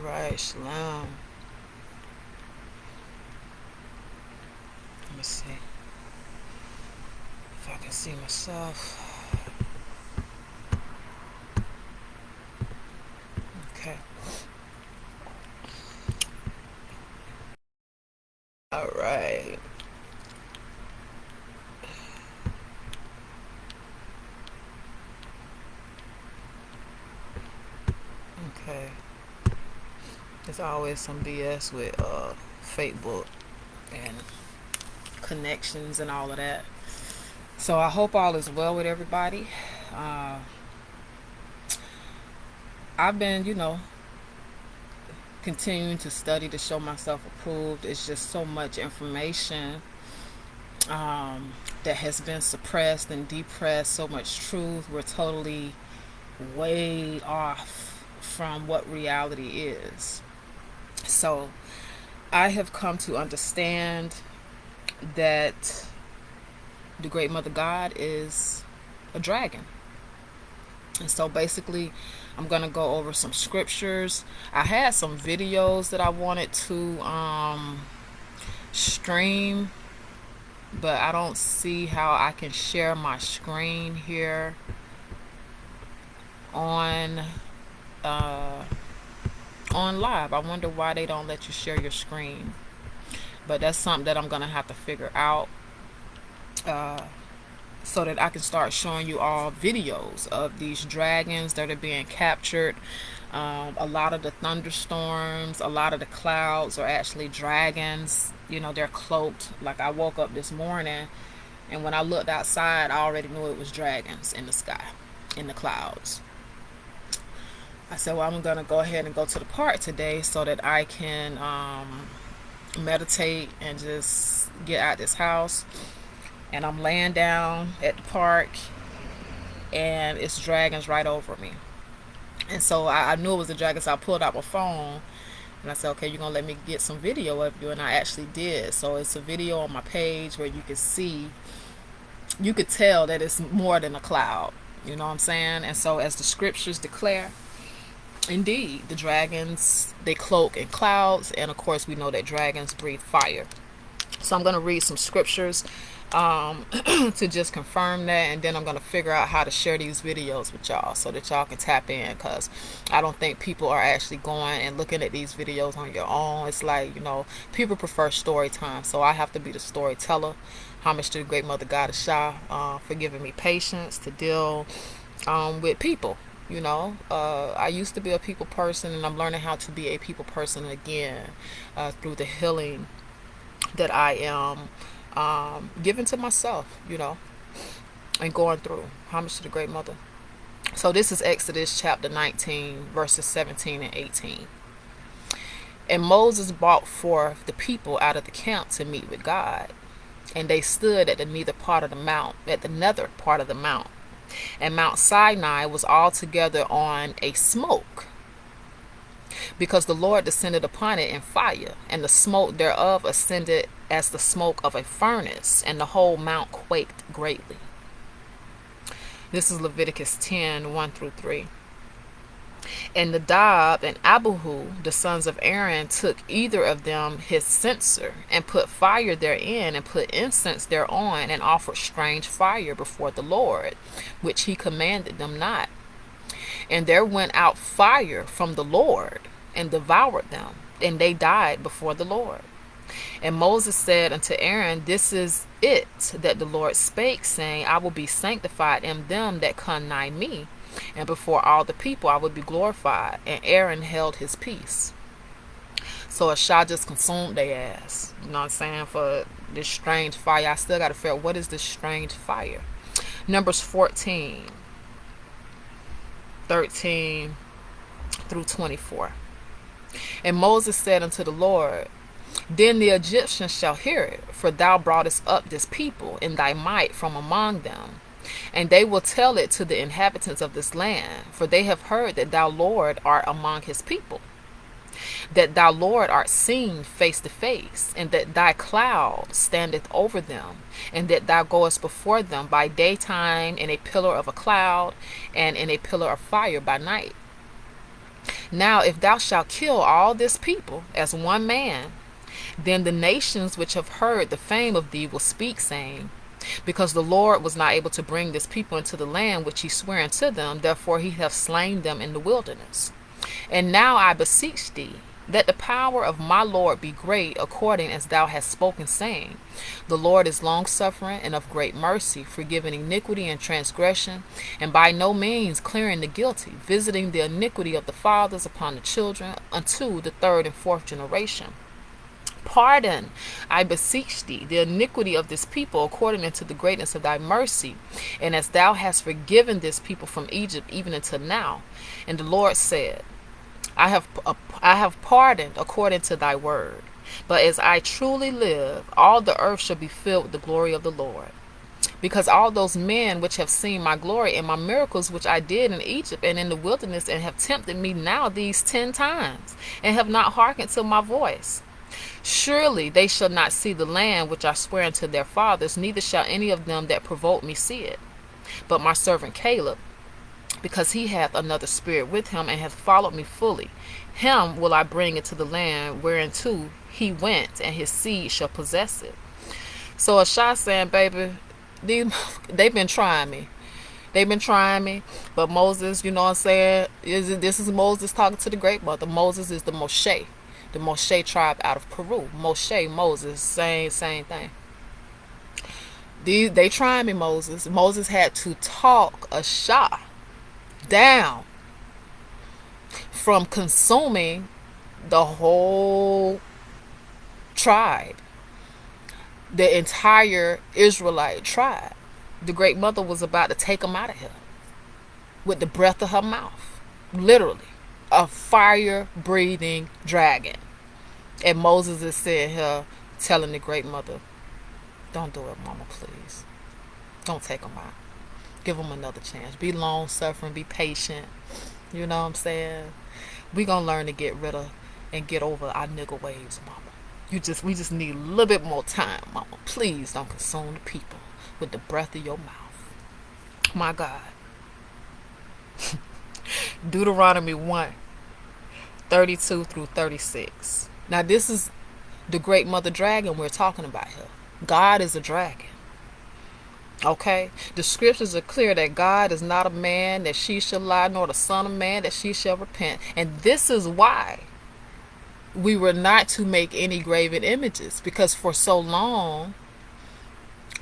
right, shalom. Let me see if I can see myself. Okay. All right. Okay. There's always some BS with Facebook and connections and all of that. So I hope all is well with everybody. Uh, I've been, continuing to study to show myself approved. It's just so much information that has been suppressed and depressed, so much truth. We're totally way off from what reality is. So I have come to understand that the great mother God is a dragon. And so basically, I'm going to go over some scriptures. I had some videos that I wanted to stream, but I don't see how I can share my screen here on live. I wonder why they don't let you share your screen. But that's something that I'm going to have to figure out. So that I can start showing you all videos of these dragons that are being captured. A lot of the thunderstorms, a lot of the clouds are actually dragons. They're cloaked. Like, I woke up this morning, and when I looked outside, I already knew it was dragons in the sky, in the clouds. I said, well, I'm going to go ahead and go to the park today so that I can meditate and just get out this house. And I'm laying down at the park, and it's dragons right over me. And so I knew it was a dragon, so I pulled out my phone, and I said, okay, you're going to let me get some video of you. And I actually did. So it's a video on my page where you can see, you could tell that it's more than a cloud. You know what I'm saying? And so as the scriptures declare, indeed, the dragons, they cloak in clouds. And of course, we know that dragons breathe fire. So I'm going to read some scriptures to just confirm that, and then I'm going to figure out how to share these videos with y'all so that y'all can tap in, because I don't think people are actually going and looking at these videos on your own. It's like, people prefer story time, so I have to be the storyteller. Homage to the great mother goddess Shah for giving me patience to deal with people. I used to be a people person, and I'm learning how to be a people person again through the healing that I am given to myself, and going through. Homage to the great mother. So this is Exodus chapter 19, verses 17 and 18. And Moses brought forth the people out of the camp to meet with God. And they stood at the nether part of the mount, And Mount Sinai was altogether on a smoke, because the Lord descended upon it in fire, and the smoke thereof ascended as the smoke of a furnace, and the whole mount quaked greatly. This is Leviticus 10, 1 through 3. And Nadab and Abihu, the sons of Aaron, took either of them his censer, and put fire therein, and put incense thereon, and offered strange fire before the Lord, which he commanded them not. And there went out fire from the Lord, and devoured them, and they died before the Lord. And Moses said unto Aaron, This is it that the Lord spake, saying, I will be sanctified in them that come nigh me, and before all the people I will be glorified. And Aaron held his peace. So a Shah just consumed their ass. You know what I'm saying? For this strange fire. I still got to figure out, what is this strange fire? Numbers 14, 13 through 24. And Moses said unto the Lord, Then the Egyptians shall hear it, for thou broughtest up this people in thy might from among them. And they will tell it to the inhabitants of this land, for they have heard that thou, Lord, art among his people, that thou, Lord, art seen face to face, and that thy cloud standeth over them, and that thou goest before them by daytime in a pillar of a cloud, and in a pillar of fire by night. Now if thou shalt kill all this people as one man, then the nations which have heard the fame of thee will speak, saying, because the Lord was not able to bring this people into the land which he sware unto them, therefore he hath slain them in the wilderness. And now I beseech thee, let the power of my Lord be great, according as thou hast spoken, saying, the Lord is longsuffering and of great mercy, forgiving iniquity and transgression, and by no means clearing the guilty, visiting the iniquity of the fathers upon the children unto the third and fourth generation. Pardon, I beseech thee, the iniquity of this people according unto the greatness of thy mercy, and as thou hast forgiven this people from Egypt even until now. And the Lord said, I have pardoned according to thy word. But as I truly live, all the earth shall be filled with the glory of the Lord. Because all those men which have seen my glory and my miracles which I did in Egypt and in the wilderness, and have tempted me now these 10 times, and have not hearkened to my voice, surely they shall not see the land which I swear unto their fathers, neither shall any of them that provoke me see it. But my servant Caleb, because he hath another spirit with him, and hath followed me fully, him will I bring into the land whereinto he went, and his seed shall possess it. So Ashai saying, baby, they've been trying me. They've been trying me. But Moses, you know what I'm saying? This is Moses talking to the great mother. Moses is the Moshe. The Moshe tribe out of Peru. Moshe, Moses, same thing. They trying me, Moses. Moses had to talk Ashai down from consuming the whole tribe, the entire Israelite tribe. The great mother was about to take them out of here with the breath of her mouth, literally a fire breathing dragon. And Moses is sitting here telling the great mother, don't do it, mama, please. Don't take them out. Give them another chance. Be long suffering. Be patient. You know what I'm saying? We gonna learn to get rid of and get over our nigga ways, mama. We just need a little bit more time, mama. Please don't consume the people with the breath of your mouth. My God. Deuteronomy 1:32 through 36. Now this is the great mother dragon we're talking about here. God is a dragon. Okay, the scriptures are clear that God is not a man that she shall lie, nor the son of man that she shall repent. And this is why we were not to make any graven images, because for so long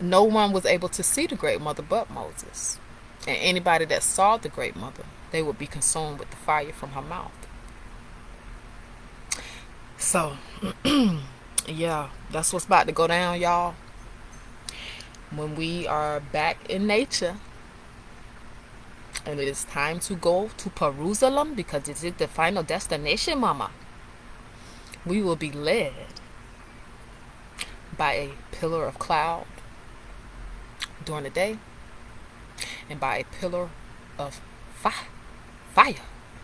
no one was able to see the great mother but Moses. And anybody that saw the great mother, they would be consumed with the fire from her mouth. So yeah, that's what's about to go down, y'all. When we are back in nature, and it is time to go to Jerusalem, because it is the final destination, mama, we will be led by a pillar of cloud during the day, and by a pillar of fire,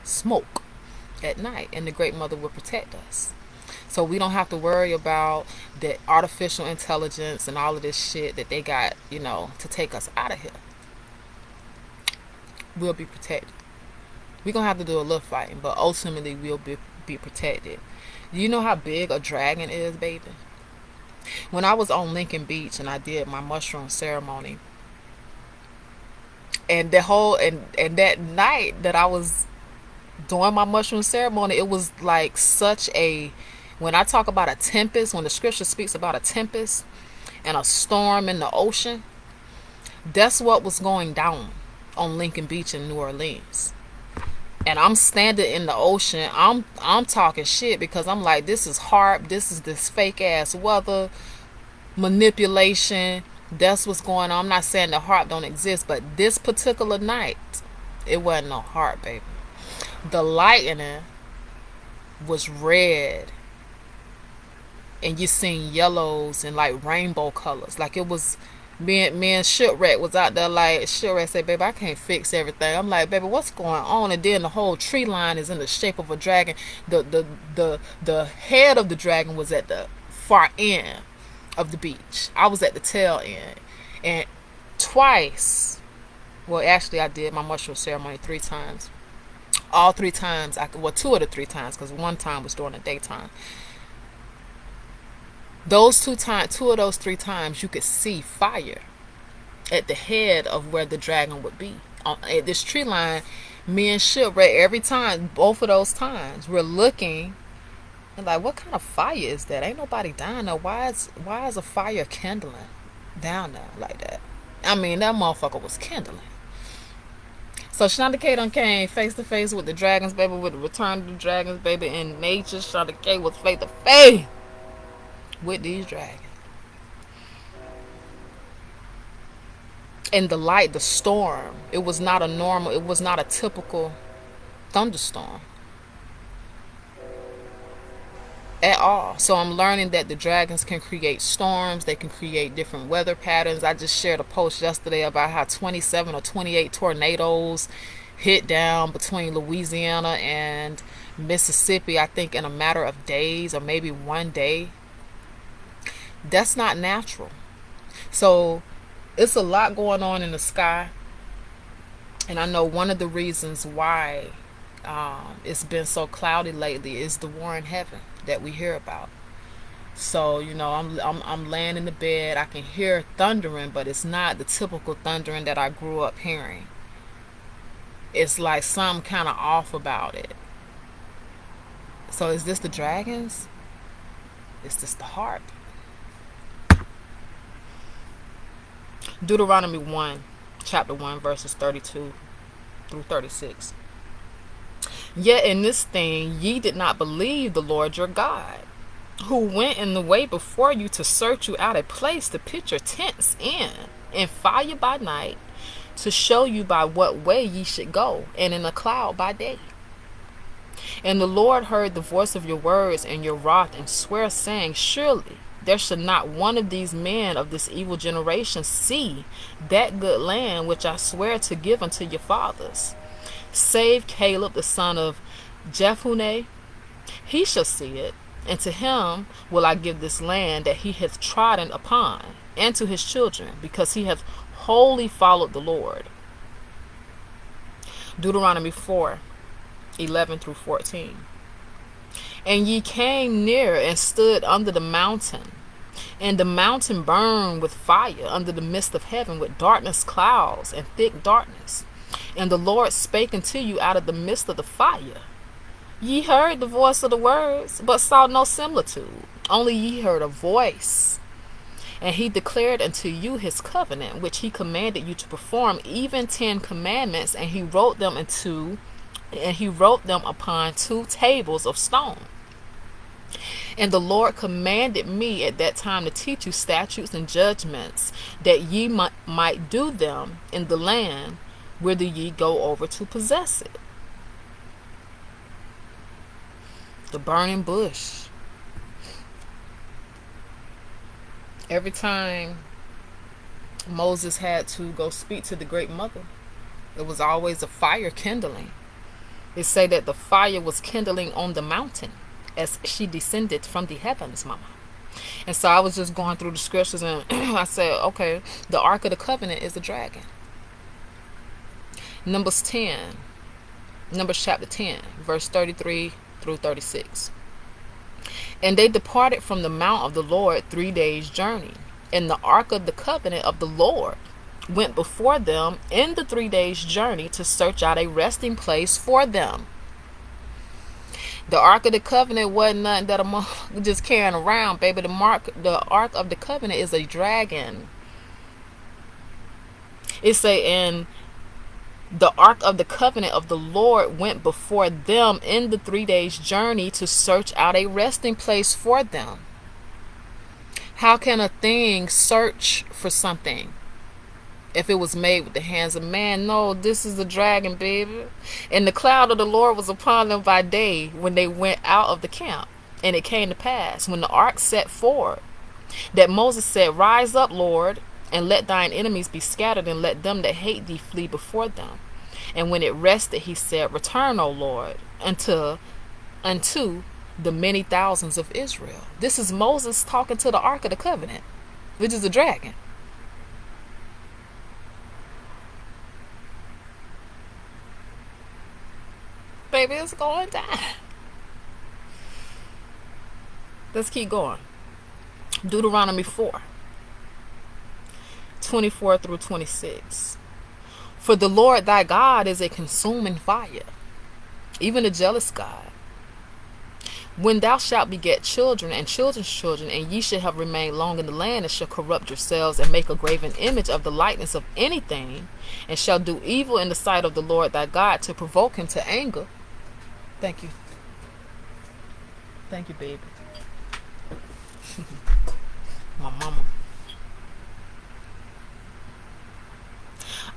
smoke at night, and the great mother will protect us. So we don't have to worry about the artificial intelligence and all of this shit that they got, to take us out of here. We'll be protected. We're going to have to do a little fighting, but ultimately we'll be protected. Do you know how big a dragon is, baby? When I was on Lincoln Beach and I did my mushroom ceremony, and that night that I was doing my mushroom ceremony, it was like such a, when I talk about a tempest, when the scripture speaks about a tempest and a storm in the ocean, that's what was going down on Lincoln Beach in New Orleans. And I'm standing in the ocean. I'm talking shit, because I'm like, this is HARP. This is this fake ass weather manipulation. That's what's going on. I'm not saying the HARP don't exist, but this particular night, it wasn't no HARP, baby. The lightning was red, and you seen yellows and like rainbow colors. Like it was, me and Shipwreck was out there. Like Shipwreck said, baby, I can't fix everything. I'm like, baby, what's going on? And then the whole tree line is in the shape of a dragon. The head of the dragon was at the far end of the beach. I was at the tail end. And twice, well, actually I did my mushroom ceremony 3 times. All 3 times, well, 2 of the 3 times, because one time was during the daytime. Those 2 times, 2 of those 3 times, you could see fire at the head of where the dragon would be. At this tree line, me and Shipwreck, every time, both of those times, we're looking and like, what kind of fire is that? Ain't nobody down there. Why is a fire kindling down there like that? I mean, that motherfucker was kindling. So Shonda K done came face to face with the dragons, baby, with the return of the dragons, baby, in nature. Shonda K was face to face with these dragons. And the light, the storm, it was not a typical thunderstorm at all. So I'm learning that the dragons can create storms. They can create different weather patterns. I just shared a post yesterday about how 27 or 28 tornadoes hit down between Louisiana and Mississippi, I think in a matter of days or maybe one day. That's not natural. So it's a lot going on in the sky. And I know one of the reasons why it's been so cloudy lately is the war in heaven that we hear about. So I'm laying in the bed. I can hear thundering, but it's not the typical thundering that I grew up hearing. It's like something kind of off about it. So is this the dragons? Is this the harp? Deuteronomy 1, chapter 1, verses 32 through 36. Yet in this thing ye did not believe the Lord your God, who went in the way before you to search you out a place to pitch your tents in, and fire by night, to show you by what way ye should go, and in a cloud by day. And the Lord heard the voice of your words and your wrath, and sware, saying, surely there should not one of these men of this evil generation see that good land which I swear to give unto your fathers, save Caleb the son of Jephunneh. He shall see it, and to him will I give this land that he hath trodden upon, and to his children, because he hath wholly followed the Lord. Deuteronomy 4, 11 through 14. And ye came near and stood under the mountain, and the mountain burned with fire under the midst of heaven, with darkness, clouds, and thick darkness. And the Lord spake unto you out of the midst of the fire. Ye heard the voice of the words, but saw no similitude. Only ye heard a voice. And he declared unto you his covenant, which he commanded you to perform, even 10 commandments, and he wrote them upon 2 tables of stone. And the Lord commanded me at that time to teach you statutes and judgments, that ye might do them in the land whither ye go over to possess it. The burning bush. Every time Moses had to go speak to the great mother, it was always a fire kindling. They say that the fire was kindling on the mountain as she descended from the heavens, mama. And so I was just going through the scriptures, and I said, okay, the Ark of the Covenant is a dragon. Numbers chapter 10, verse 33 through 36. And they departed from the mount of the Lord 3 days' journey. And the Ark of the Covenant of the Lord went before them in the 3 days' journey to search out a resting place for them. The Ark of the Covenant wasn't nothing that I'm just carrying around, baby. The Ark of the Covenant is a dragon. And the Ark of the Covenant of the Lord went before them in the 3 days' journey to search out a resting place for them. How can a thing search for something if it was made with the hands of man? No, this is the dragon, baby. And the cloud of the Lord was upon them by day when they went out of the camp. And it came to pass, when the ark set forward, that Moses said, rise up, Lord, and let thine enemies be scattered, and let them that hate thee flee before them. And when it rested, he said, return, O Lord, unto the many thousands of Israel. This is Moses talking to the Ark of the Covenant, which is a dragon. baby, it's going down. Let's keep going. Deuteronomy 4:24 through 26. For the Lord thy God is a consuming fire, even a jealous God. When thou shalt beget children and children's children, and ye shall have remained long in the land, and shall corrupt yourselves, and make a graven image of the likeness of anything, and shall do evil in the sight of the Lord thy God, to provoke him to anger. Thank you. Thank you, baby. My mama.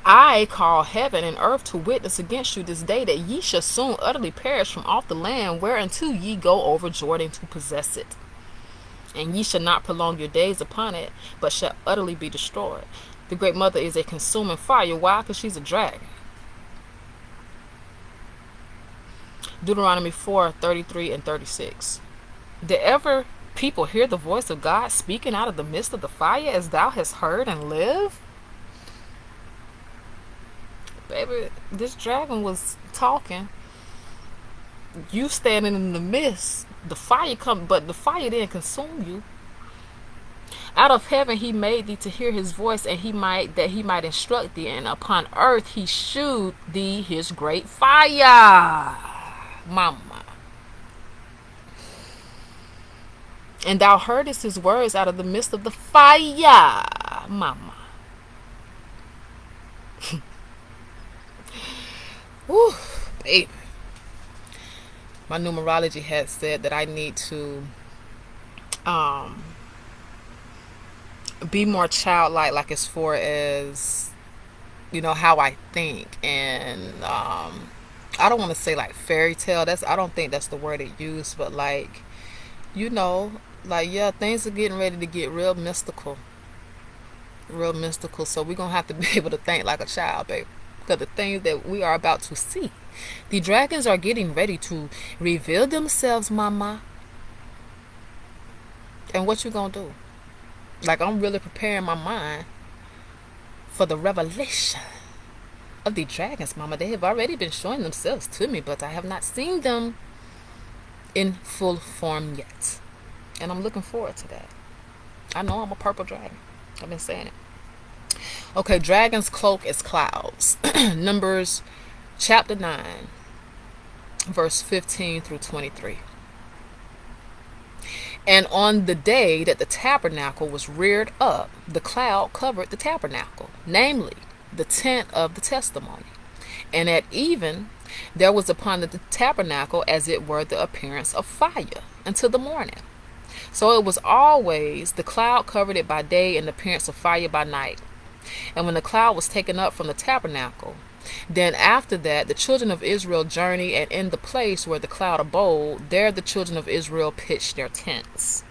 I call heaven and earth to witness against you this day, that ye shall soon utterly perish from off the land whereunto ye go over Jordan to possess it. And ye shall not prolong your days upon it, but shall utterly be destroyed. The great mother is a consuming fire. Why? Because she's a dragon. Deuteronomy 4:33 and 36. Did ever people hear the voice of God speaking out of the midst of the fire, as thou hast heard and live? Baby, this dragon was talking. You standing in the midst. The fire come, but the fire didn't consume you. Out of heaven he made thee to hear his voice, and he might instruct thee, and upon earth he shewed thee his great fire. Mama. And thou heardest his words out of the midst of the fire. Mama. Whew, baby. My numerology had said that I need to be more childlike, like as far as, how I think. And I don't want to say like fairy tale. I don't think that's the word it used, but like, things are getting ready to get real mystical. Real mystical. So we're gonna have to be able to think like a child, baby. Because the things that we are about to see, the dragons are getting ready to reveal themselves, mama. And what you gonna do? Like, I'm really preparing my mind for the revelation of the dragons, mama. They have already been showing themselves to me, but I have not seen them in full form yet. And I'm looking forward to that. I know I'm a purple dragon. I've been saying it. Okay, dragon's cloak is clouds. Numbers chapter 9, verse 15 through 23. And on the day that the tabernacle was reared up, the cloud covered the tabernacle, namely the tent of the testimony. And at even there was upon the tabernacle as it were the appearance of fire until the morning. So it was always the cloud covered it by day, and the appearance of fire by night. And when the cloud was taken up from the tabernacle, then after that the children of Israel journeyed, and in the place where the cloud abode, there the children of Israel pitched their tents.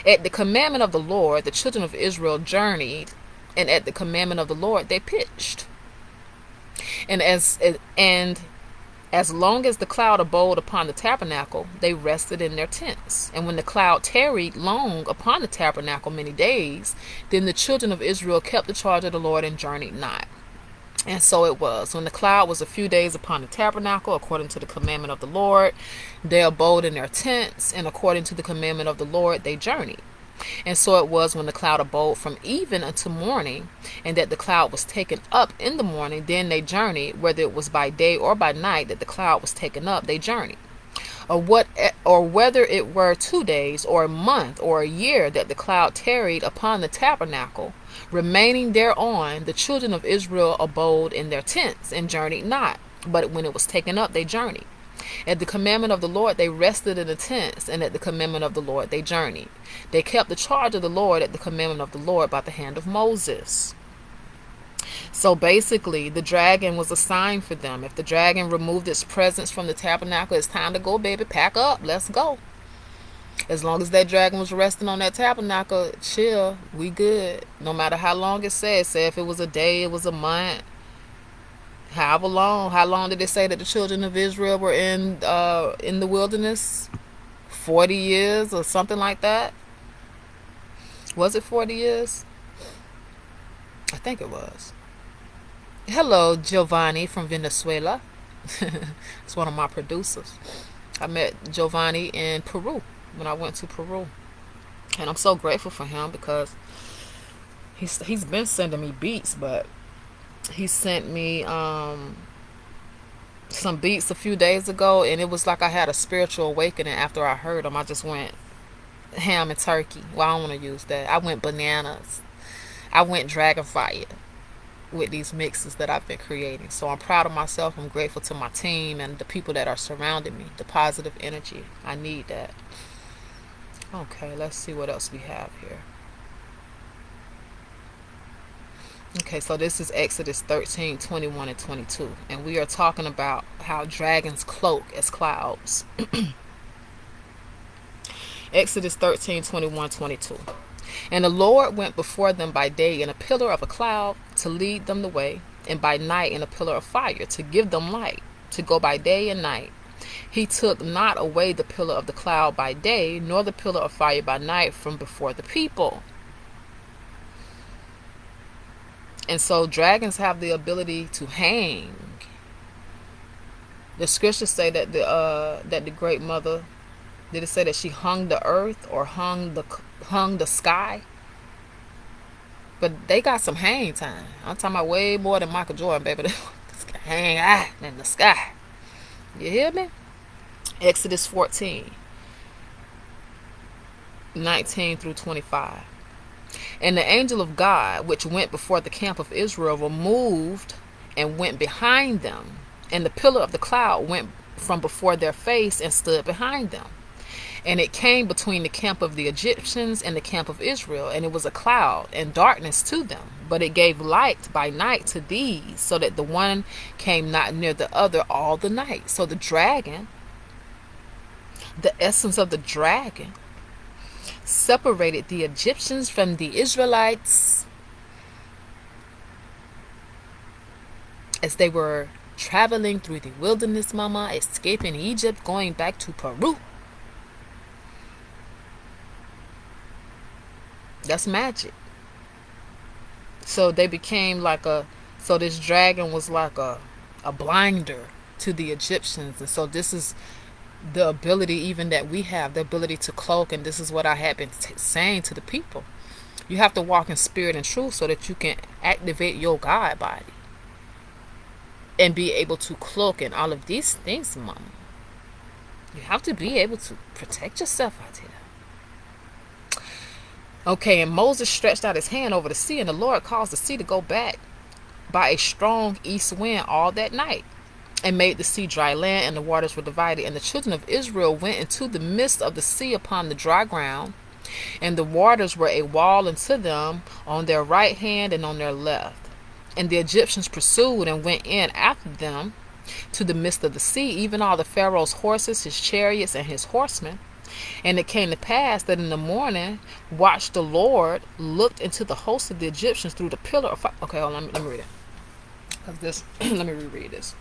At the commandment of the Lord the children of Israel journeyed, and at the commandment of the Lord they pitched. And as long as the cloud abode upon the tabernacle, they rested in their tents. And when the cloud tarried long upon the tabernacle many days, then the children of Israel kept the charge of the Lord and journeyed not. And so it was, when the cloud was a few days upon the tabernacle, according to the commandment of the Lord, they abode in their tents, and according to the commandment of the Lord they journeyed. And so it was, when the cloud abode from even until morning, and that the cloud was taken up in the morning, then they journeyed, whether it was by day or by night that the cloud was taken up, they journeyed. Or whether it were 2 days, or a month, or a year, that the cloud tarried upon the tabernacle, remaining thereon, the children of Israel abode in their tents, and journeyed not. But when it was taken up, they journeyed. At the commandment of the Lord they rested in the tents, and at the commandment of the Lord they journeyed. They kept the charge of the Lord at the commandment of the Lord by the hand of Moses. So basically, the dragon was a sign for them. If the dragon removed its presence from the tabernacle, it's time to go, baby. Pack up. Let's go. As long as that dragon was resting on that tabernacle, chill. We good. No matter how long it said. Say if it was a day, it was a month. However long. How long did it say that the children of Israel were in the wilderness? 40 years or something like that? Was it 40 years? I think it was. Hello, Giovanni from Venezuela. It's one of my producers. I met Giovanni in Peru when I went to Peru. And I'm so grateful for him because he's been sending me beats, but he sent me some beats a few days ago, and it was like I had a spiritual awakening after I heard them. I just went ham and turkey. Well, I don't want to use that. I went bananas. I went dragon fire with these mixes that I've been creating. So I'm proud of myself. I'm grateful to my team and the people that are surrounding me. The positive energy. I need that. Okay, let's see what else we have here. Okay, so this is Exodus 13, 21, and 22. And we are talking about how dragons cloak as clouds. Exodus 13, 21, 22. And the Lord went before them by day in a pillar of a cloud to lead them the way, and by night in a pillar of fire to give them light, to go by day and night. He took not away the pillar of the cloud by day, nor the pillar of fire by night from before the people. And so dragons have the ability to hang. The scriptures say that the great mother, did it say that she hung the earth or hung the sky? But they got some hang time. I'm talking about way more than Michael Jordan, baby. They can hang in the sky. You hear me? Exodus 14, 19 through 25. And the angel of God, which went before the camp of Israel, removed and went behind them. And the pillar of the cloud went from before their face and stood behind them. And it came between the camp of the Egyptians and the camp of Israel, and it was a cloud and darkness to them. But it gave light by night to these, so that the one came not near the other all the night. So the dragon, the essence of the dragon, separated the Egyptians from the Israelites as they were traveling through the wilderness, mama, escaping Egypt, going back to Peru. That's magic. So they became like so this dragon was like a blinder to the Egyptians. And so this is the ability even that we have, the ability to cloak. And this is what I have been saying to the people. You have to walk in spirit and truth so that you can activate your God body and be able to cloak and all of these things, mama. You have to be able to protect yourself out here. Okay, and Moses stretched out his hand over the sea, and the Lord caused the sea to go back by a strong east wind all that night, and made the sea dry land, and the waters were divided. And the children of Israel went into the midst of the sea upon the dry ground, and the waters were a wall unto them on their right hand and on their left. And the Egyptians pursued and went in after them to the midst of the sea, even all the Pharaoh's horses, his chariots, and his horsemen. And it came to pass that in the morning watched the Lord looked into the host of the Egyptians through the pillar of fire. Okay, hold on, let me read it. Let me reread this.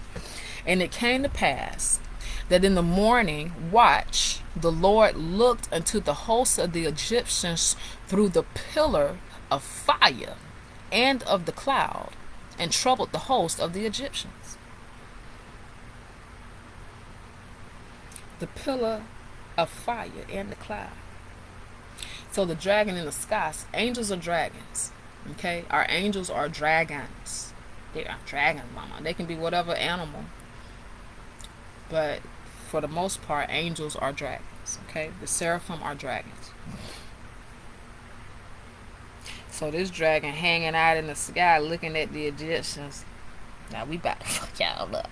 And it came to pass that in the morning watch the Lord looked unto the host of the Egyptians through the pillar of fire and of the cloud, and troubled the host of the Egyptians. The pillar of fire and the cloud. So the dragon in the skies, angels are dragons. Okay, our angels are dragons. They are dragons, mama. They can be whatever animal, but for the most part, angels are dragons. Okay, the seraphim are dragons. So this dragon hanging out in the sky looking at the Egyptians. Now we about to fuck y'all up.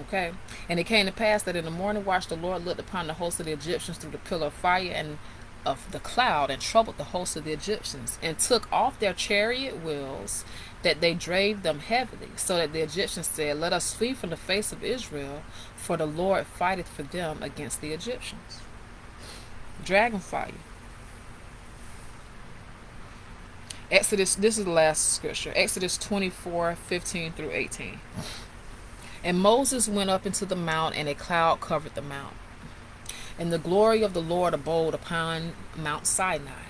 Okay. And it came to pass that in the morning watch the Lord looked upon the host of the Egyptians through the pillar of fire and of the cloud, and troubled the host of the Egyptians, and took off their chariot wheels, that they drave them heavily, so that the Egyptians said, let us flee from the face of Israel, for the Lord fighteth for them against the Egyptians. Dragon fire. Exodus, this is the last scripture, Exodus 24, 15 through 18. And Moses went up into the mount, and a cloud covered the mount. And the glory of the Lord abode upon Mount Sinai.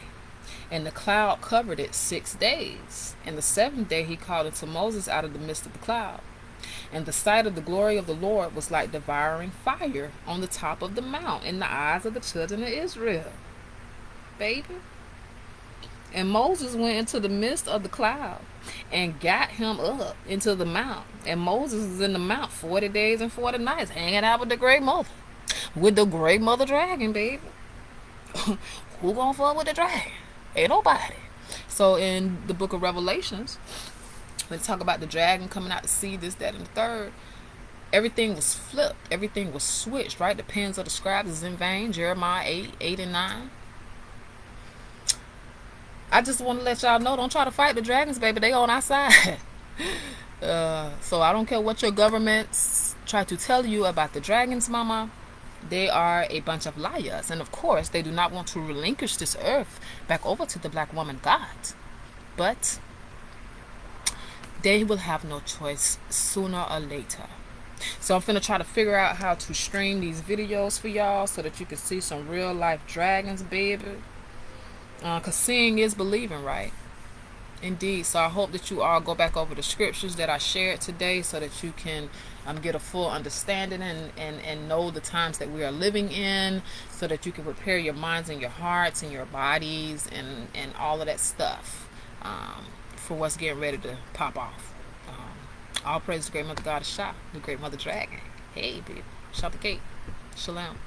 And the cloud covered it 6 days. And the seventh day he called unto Moses out of the midst of the cloud. And the sight of the glory of the Lord was like devouring fire on the top of the mount in the eyes of the children of Israel. Baby. And Moses went into the midst of the cloud and got him up into the mount. And Moses was in the mount 40 days and 40 nights, hanging out with the great mother. With the great mother dragon, baby. Who gonna fuck with the dragon? Ain't nobody. So in the book of Revelations, when they talk about the dragon coming out to see this, that, and the third, everything was flipped. Everything was switched, right? The pens of the scribes is in vain. Jeremiah 8 and 9. I just want to let y'all know, don't try to fight the dragons, baby. They on our side. So I don't care what your governments try to tell you about the dragons, mama. They are a bunch of liars. And of course, they do not want to relinquish this earth back over to the black woman God. But they will have no choice sooner or later. So I'm finna try to figure out how to stream these videos for y'all so that you can see some real life dragons, baby. Because seeing is believing, right? Indeed. So I hope that you all go back over the scriptures that I shared today so that you can get a full understanding and know the times that we are living in, so that you can prepare your minds and your hearts and your bodies and all of that stuff for what's getting ready to pop off. All praise to the great mother God of Shah, the great mother dragon. Hey, baby. Shout the gate. Shalom.